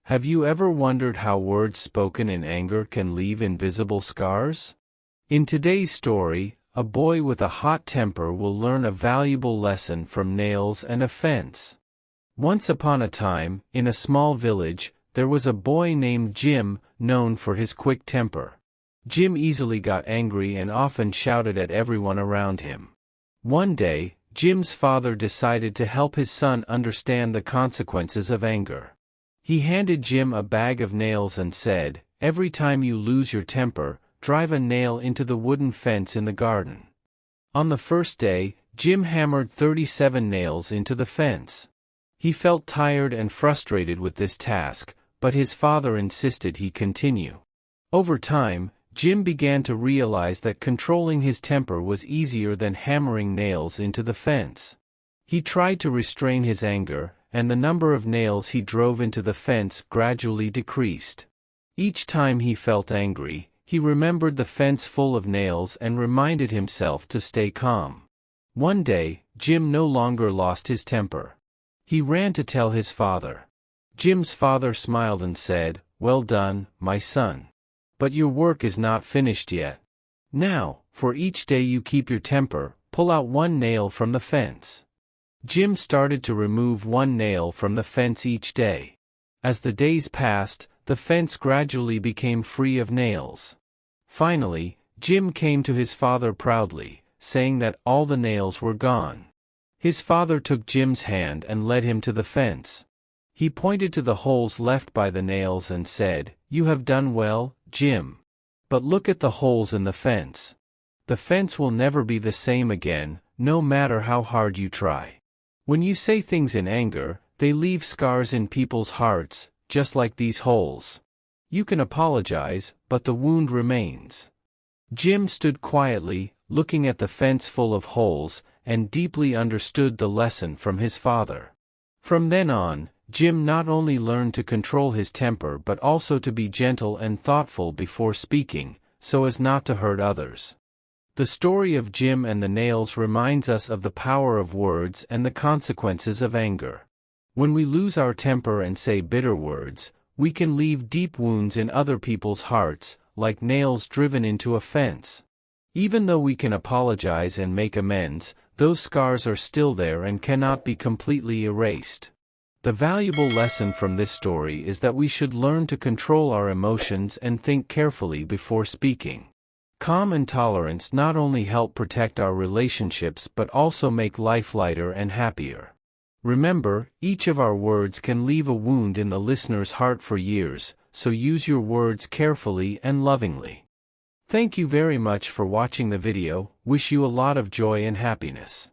Have you ever wondered how words spoken in anger can leave invisible scars? In today's story, a boy with a hot temper will learn a valuable lesson from nails and a fence. Once upon a time, in a small village, there was a boy named Jim, known for his quick temper. Jim easily got angry and often shouted at everyone around him. One day, Jim's father decided to help his son understand the consequences of anger. He handed Jim a bag of nails and said, "Every time you lose your temper, drive a nail into the wooden fence in the garden." On the first day, Jim hammered 37 nails into the fence. He felt tired and frustrated with this task, but his father insisted he continue. Over time, Jim began to realize that controlling his temper was easier than hammering nails into the fence. He tried to restrain his anger, and the number of nails he drove into the fence gradually decreased. Each time he felt angry, he remembered the fence full of nails and reminded himself to stay calm. One day, Jim no longer lost his temper. He ran to tell his father. Jim's father smiled and said, "Well done, my son. But your work is not finished yet. Now, for each day you keep your temper, pull out one nail from the fence." Jim started to remove one nail from the fence each day. As the days passed, the fence gradually became free of nails. Finally, Jim came to his father proudly, saying that all the nails were gone. His father took Jim's hand and led him to the fence. He pointed to the holes left by the nails and said, "You have done well, Jim. But look at the holes in the fence. The fence will never be the same again, no matter how hard you try. When you say things in anger, they leave scars in people's hearts, just like these holes. You can apologize, but the wound remains." Jim stood quietly, looking at the fence full of holes, and deeply understood the lesson from his father. From then on, Jim not only learned to control his temper but also to be gentle and thoughtful before speaking, so as not to hurt others. The story of Jim and the nails reminds us of the power of words and the consequences of anger. When we lose our temper and say bitter words, we can leave deep wounds in other people's hearts, like nails driven into a fence. Even though we can apologize and make amends, those scars are still there and cannot be completely erased. The valuable lesson from this story is that we should learn to control our emotions and think carefully before speaking. Calm and tolerance not only help protect our relationships but also make life lighter and happier. Remember, each of our words can leave a wound in the listener's heart for years, so use your words carefully and lovingly. Thank you very much for watching the video. Wish you a lot of joy and happiness.